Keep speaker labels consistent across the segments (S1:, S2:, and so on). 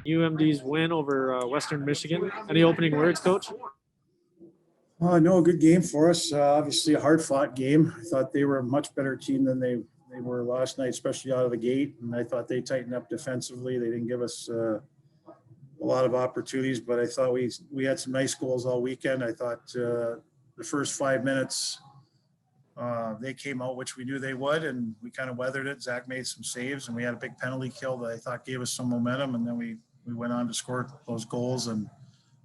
S1: UMD's win over Western Michigan. Any opening words, Coach?
S2: No, a good game for us. Obviously a hard-fought game. I thought they were a much better team than they were last night, especially out of the gate. And I thought they tightened up defensively. They didn't give us a lot of opportunities, but I thought we had some nice goals all weekend. I thought the first 5 minutes they came out, which we knew they would, and we kind of weathered it. Zach made some saves, and we had a big penalty kill that I thought gave us some momentum. And then we went on to score those goals. And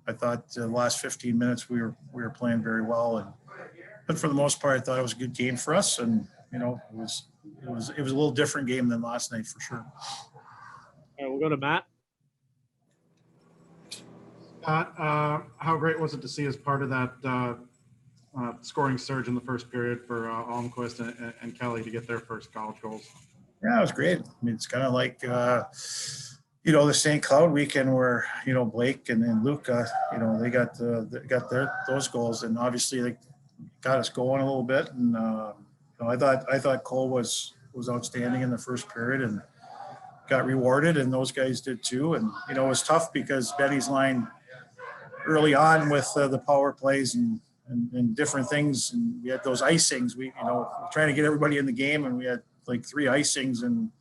S2: I thought the last 15 minutes we were playing very well. But for the most part, I thought it was a good game for us. And it was a little different game than last night for sure.
S1: All right, we'll go to Matt.
S3: Scott, how great was it to see as part of that scoring surge in the first period for Almquist and Kelley to get their first college goals?
S2: Yeah, it was great. I mean, it's kind of like, the St. Cloud weekend where, Blake and Luca, they got those goals, and obviously they got us going a little bit. And, I thought Cole was outstanding in the first period and got rewarded, and those guys did too. And, it was tough because Benny's line early on with the power plays and different things, and we had those icings. We trying to get everybody in the game, and we had like 3 icings and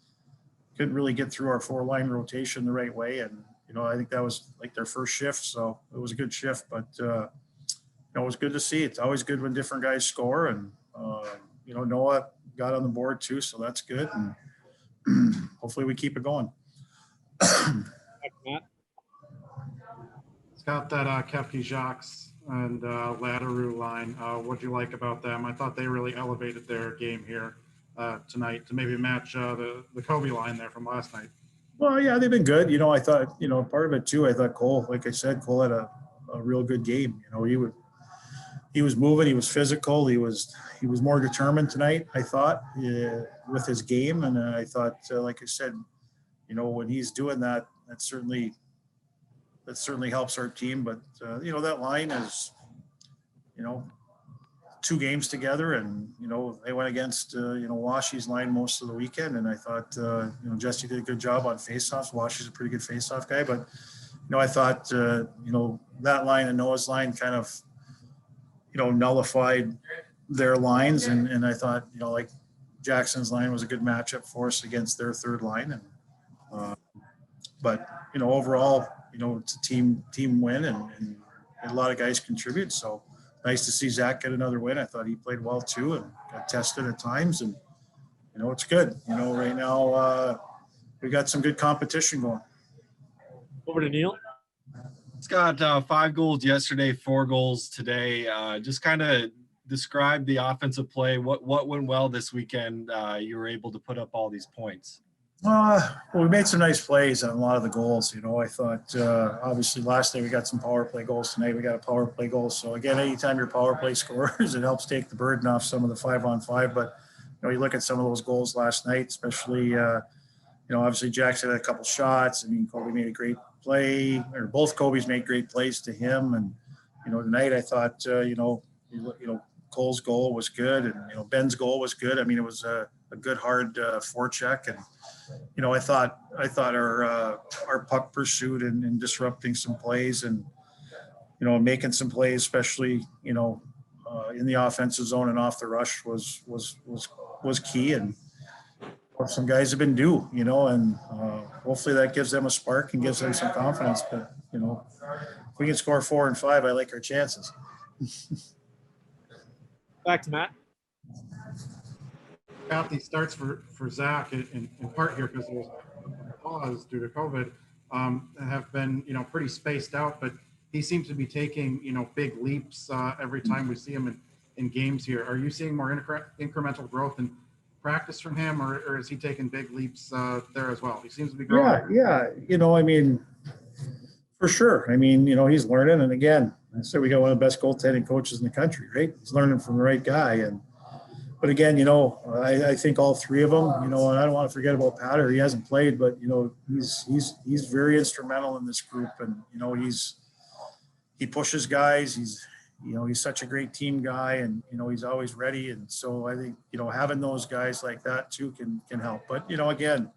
S2: couldn't really get through our 4-line rotation the right way. And I think that was like their first shift, so it was a good shift. But it was good to see. It's always good when different guys score, and Noah got on the board too, so that's good. And hopefully we keep it going.
S3: Scott, that Koepke, Jacques, and Latteru line, what'd you like about them? I thought they really elevated their game here tonight to maybe match the Kobe line there from last night.
S2: Well, yeah, they've been good. I thought, part of it too, I thought Cole, like I said, Cole had a real good game. He was moving, he was physical, he was more determined tonight, I thought, with his game. And I thought, like I said, when he's doing that, that certainly helps our team. But that line is 2 games together, and they went against Washi's line most of the weekend, and I thought Jesse did a good job on faceoffs. Washi's a pretty good faceoff guy, but I thought that line and Noah's line kind of nullified their lines, and I thought like Jackson's line was a good matchup for us against their third line. And but overall it's a team win, and a lot of guys contribute, so nice to see Zach get another win. I thought he played well too and got tested at times, and it's good. Right now we got some good competition going.
S1: Over to Neil.
S4: Scott, 5 goals yesterday, 4 goals today. Just kind of describe the offensive play. What went well this weekend? You were able to put up all these points.
S2: Well, we made some nice plays on a lot of the goals. I thought obviously last night we got some power play goals. Tonight we got a power play goal. So again, anytime your power play scores, it helps take the burden off some of the 5-on-5. But you look at some of those goals last night, especially obviously Jackson had a couple shots. I mean, Kobe made a great play, or both Kobe's made great plays to him. And tonight I thought Cole's goal was good, and Ben's goal was good. I mean, it was a good hard forecheck, and I thought our puck pursuit and disrupting some plays, and making some plays, especially in the offensive zone and off the rush was key. And some guys have been due, and hopefully that gives them a spark and gives them some confidence. But if we can score 4 and 5, I like our chances.
S1: Back to Matt.
S3: Got these starts for Zach in part here because there's a pause due to COVID, have been pretty spaced out, but he seems to be taking big leaps every time we see him in games here. Are you seeing more incremental growth in practice from him, or is he taking big leaps there as well? He seems to be growing.
S2: Yeah. I mean, for sure. I mean, he's learning, and again, I said we got one of the best goaltending coaches in the country, right? He's learning from the right guy. But again, I think all 3 of them, and I don't want to forget about Patter. He hasn't played, but he's very instrumental in this group, and he pushes guys. He's such a great team guy, and he's always ready. And so I think having those guys like that too can help. But again,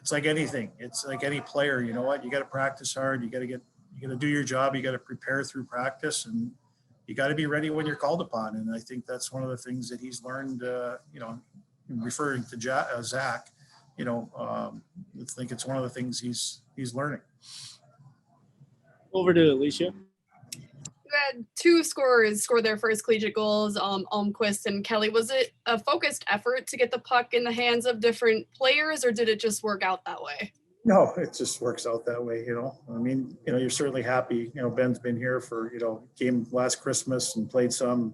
S2: it's it's like anything. It's like any player, you know what? You got to practice hard. You got to do your job. You got to prepare through practice, and you got to be ready when you're called upon. And I think that's one of the things that he's learned, referring to Zach, I think it's one of the things he's learning.
S1: Over to Alicia.
S5: You had two scorers score their first collegiate goals, Almquist and Kelley. Was it a focused effort to get the puck in the hands of different players, or did it just work out that way?
S2: No, it just works out that way, I mean, you're certainly happy. Ben's been here for, came last Christmas and played some.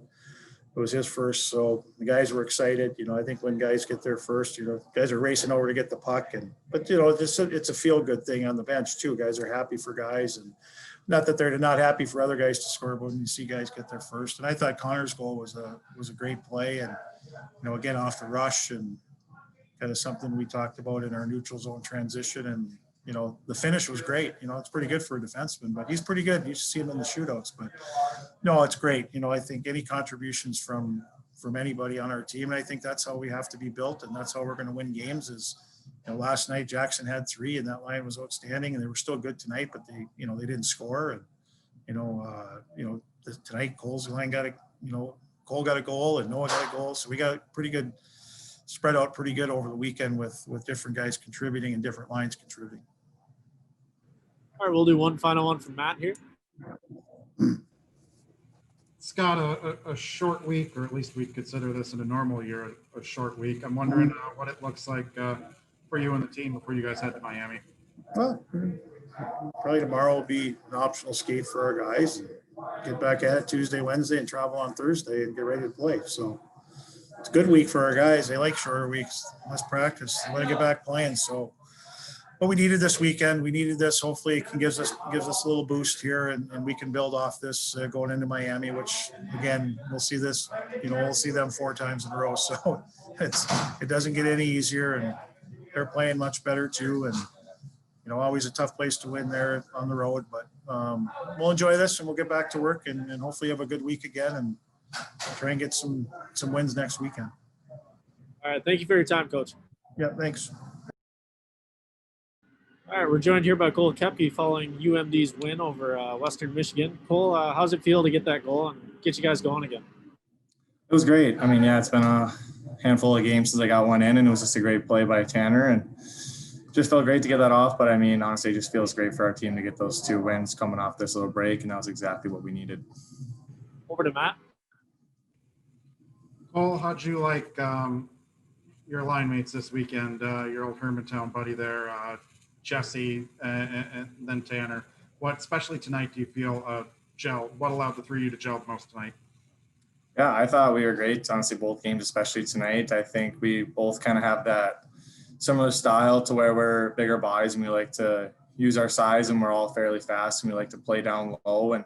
S2: It was his first, so the guys were excited. I think when guys get their first, guys are racing over to get the puck, but it's a feel-good thing on the bench too. Guys are happy for guys, and not that they're not happy for other guys to score, but when you see guys get their first. And I thought Connor's goal was a great play, and again off the rush, and kind of something we talked about in our neutral zone transition. And the finish was great. It's pretty good for a defenseman, but he's pretty good. You see him in the shootouts, but no, it's great. I think any contributions from anybody on our team, and I think that's how we have to be built, and that's how we're going to win games. Is last night Jackson had 3, and that line was outstanding, and they were still good tonight, but they didn't score. And tonight Cole's line got Cole got a goal and Noah got a goal, so we got pretty good spread out pretty good over the weekend with different guys contributing and different lines contributing.
S1: All right, we'll do one final one from Matt here.
S3: Scott, a short week, or at least we'd consider this in a normal year a short week. I'm wondering what it looks like for you and the team before you guys head to Miami.
S2: Well, probably tomorrow will be an optional skate for our guys. Get back at it Tuesday, Wednesday, and travel on Thursday and get ready to play. So it's a good week for our guys. They like shorter weeks, less practice. They want to get back playing. So, but we needed this weekend. We needed this. Hopefully it can gives us a little boost here, and we can build off this going into Miami, which again, we'll see this, we'll see them 4 times in a row. So it doesn't get any easier, and they're playing much better too. And, always a tough place to win there on the road, but we'll enjoy this, and we'll get back to work, and hopefully have a good week again, and try and get some wins next weekend.
S1: All right, thank you for your time, Coach.
S2: Yeah, thanks.
S1: All right, we're joined here by Cole Koepke following UMD's win over Western Michigan. Cole, how's it feel to get that goal and get you guys going again?
S6: It was great. I mean, yeah, it's been a handful of games since I got one in, and it was just a great play by Tanner, and just felt great to get that off. But I mean, honestly, it just feels great for our team to get those 2 wins coming off this little break, and that was exactly what we needed.
S1: Over to Matt.
S3: Cole, how'd you like your line mates this weekend? Your old Hermantown buddy there, Jesse, and then Tanner. What, especially tonight, do you feel gel? What allowed the 3 of you to gel the most tonight?
S6: Yeah, I thought we were great. Honestly, both games, especially tonight. I think we both kind of have that similar style to where we're bigger bodies, and we like to use our size, and we're all fairly fast, and we like to play down low and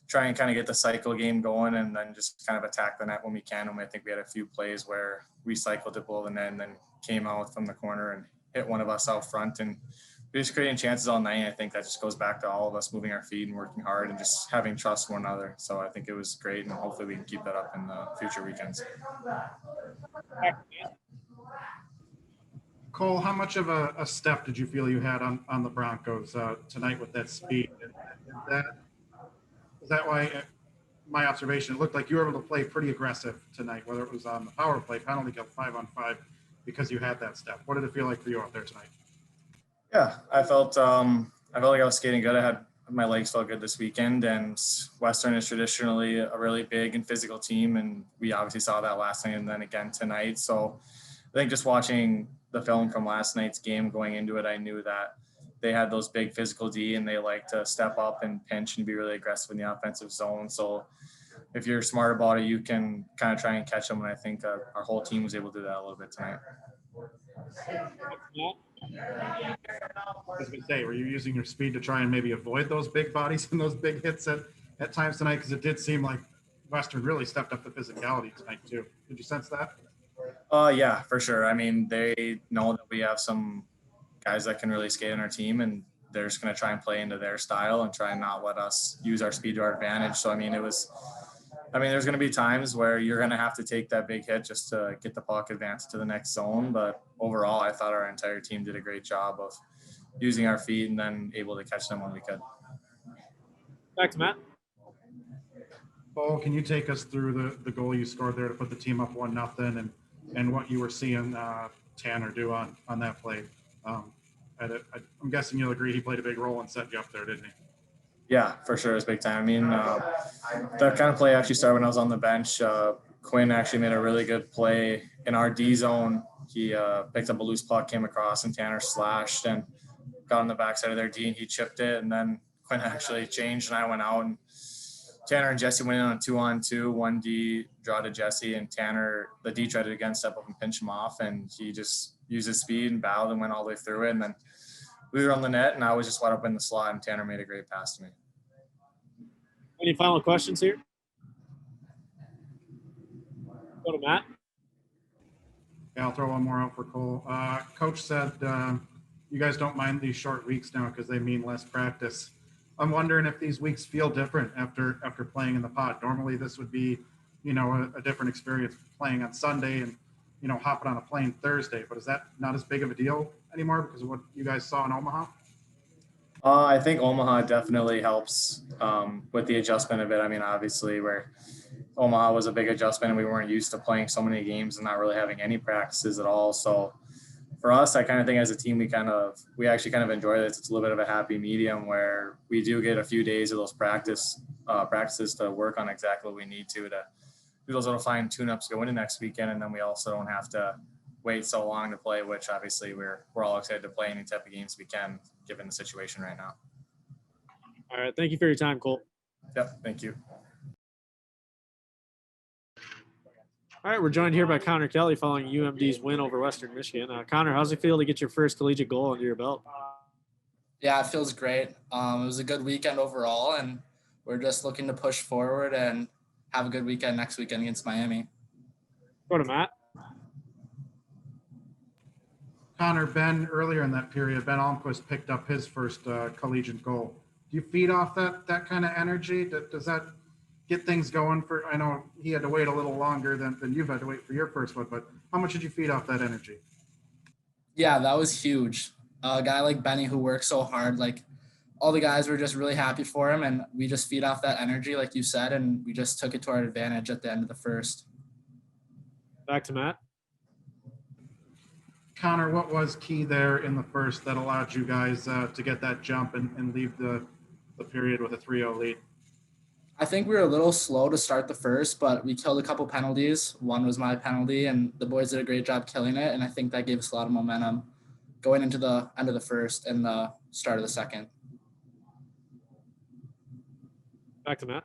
S6: try and kind of get the cycle game going, and then just kind of attack the net when we can. And I think we had a few plays where we cycled it below the net and then came out from the corner and hit one of us out front, and we're just creating chances all night. I think that just goes back to all of us moving our feet and working hard and just having trust in one another. So I think it was great, and hopefully we can keep that up in the future weekends.
S3: Cole, how much of a step did you feel you had on the Broncos tonight with that speed? Is that why, my observation, it looked like you were able to play pretty aggressive tonight, whether it was on the power play, penalty kill, 5-on-5, because you had that step. What did it feel like for you out there tonight?
S6: Yeah, I felt like I was skating good. My legs felt good this weekend, and Western is traditionally a really big and physical team, and we obviously saw that last night and then again tonight. So I think just watching the film from last night's game going into it, I knew that they had those big physical D, and they like to step up and pinch and be really aggressive in the offensive zone. So if you're smart about it, you can kind of try and catch them. And I think our whole team was able to do that a little bit tonight.
S3: I was going to say, were you using your speed to try and maybe avoid those big bodies and those big hits at times tonight? Because it did seem like Western really stepped up the physicality tonight too. Did you sense that?
S6: Yeah, for sure. I mean, they know that we have some guys that can really skate on our team, and they're just going to try and play into their style and try and not let us use our speed to our advantage. So, I mean, it was I mean, there's going to be times where you're going to have to take that big hit just to get the puck advanced to the next zone. But overall, I thought our entire team did a great job of using our feet and then able to catch them when we could.
S1: Back to Matt.
S3: Paul, can you take us through the goal you scored there to put the team up 1-0 and what you were seeing Tanner do on that play? I'm guessing you'll agree he played a big role and set you up there, didn't he?
S6: Yeah, for sure. It's big time. I mean, that kind of play actually started when I was on the bench. Quinn actually made a really good play in our D zone. He picked up a loose puck, came across, and Tanner slashed and got on the backside of their D, and he chipped it. And then Quinn actually changed, and I went out, and Tanner and Jesse went in on a 2-on-2, 1D draw to Jesse, and Tanner, the D tried it again, step up and pinch him off, and he just used his speed and battled and went all the way through it. And then we were on the net, and I was just wide up in the slot, and Tanner made a great pass to me.
S1: Any final questions here? Go to Matt.
S3: Yeah, I'll throw one more out for Cole. Coach said you guys don't mind these short weeks now because they mean less practice. I'm wondering if these weeks feel different after playing in the pod. Normally this would be, a different experience playing on Sunday and, hopping on a plane Thursday. But is that not as big of a deal anymore because of what you guys saw in Omaha?
S6: I think Omaha definitely helps with the adjustment of it. I mean, obviously, where Omaha was a big adjustment and we weren't used to playing so many games and not really having any practices at all. So for us, I kind of think as a team, we actually kind of enjoy this. It's a little bit of a happy medium where we do get a few days of those practices to work on exactly what we need to do those little fine tune-ups going into next weekend. And then we also don't have to wait so long to play, which obviously we're all excited to play any type of games we can, given the situation right now.
S1: All right. Thank you for your time, Cole.
S6: Yep. Thank you.
S1: All right. We're joined here by Connor Kelley following UMD's win over Western Michigan. Connor, how's it feel to get your first collegiate goal under your belt?
S7: Yeah, it feels great. It was a good weekend overall, and we're just looking to push forward and have a good weekend next weekend against Miami.
S1: Go to Matt.
S3: Connor, Ben, earlier in that period, Ben Almquist picked up his first collegiate goal. Do you feed off that kind of energy? Does that get things going I know he had to wait a little longer than you've had to wait for your first one, but how much did you feed off that energy?
S7: Yeah, that was huge. A guy like Benny who works so hard, like all the guys were just really happy for him, and we just feed off that energy, like you said, and we just took it to our advantage at the end of the first.
S1: Back to Matt.
S3: Connor, what was key there in the first that allowed you guys to get that jump and leave the period with a 3-0 lead?
S7: I think we were a little slow to start the first, but we killed a couple penalties. One was my penalty, and the boys did a great job killing it, and I think that gave us a lot of momentum going into the end of the first and the start of the second.
S1: Back to Matt.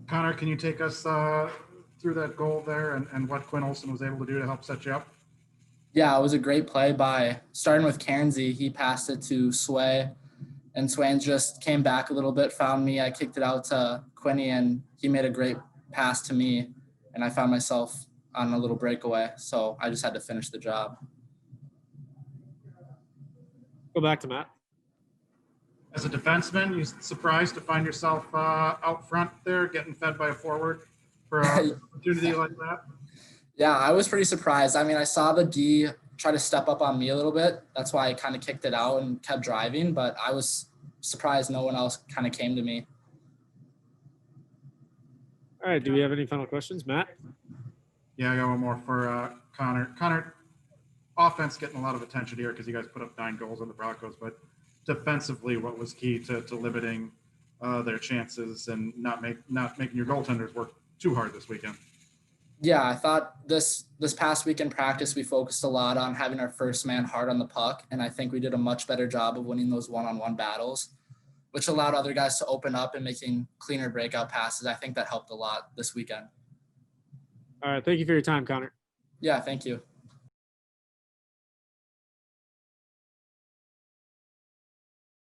S3: Connor, can you take us through that goal there and what Quinn Olson was able to do to help set you up?
S7: Yeah, it was a great play by starting with Cairnsey. He passed it to Sway, and Swain just came back a little bit, found me. I kicked it out to Quinny, and he made a great pass to me, and I found myself on a little breakaway. So I just had to finish the job.
S1: Go back to Matt.
S3: As a defenseman, you surprised to find yourself out front there getting fed by a forward for an opportunity like that?
S7: Yeah, I was pretty surprised. I mean, I saw the D try to step up on me a little bit. That's why I kind of kicked it out and kept driving, but I was surprised no one else kind of came to me.
S1: All right. Do we have any final questions, Matt?
S3: Yeah, I got one more for Connor. Connor, offense getting a lot of attention here because you guys put up 9 goals on the Broncos, but defensively, what was key to limiting their chances and not making your goaltenders work too hard this weekend?
S7: Yeah, I thought this past week in practice, we focused a lot on having our first man hard on the puck, and I think we did a much better job of winning those one-on-one battles, which allowed other guys to open up and making cleaner breakout passes. I think that helped a lot this weekend.
S1: All right. Thank you for your time, Connor.
S7: Yeah, thank you.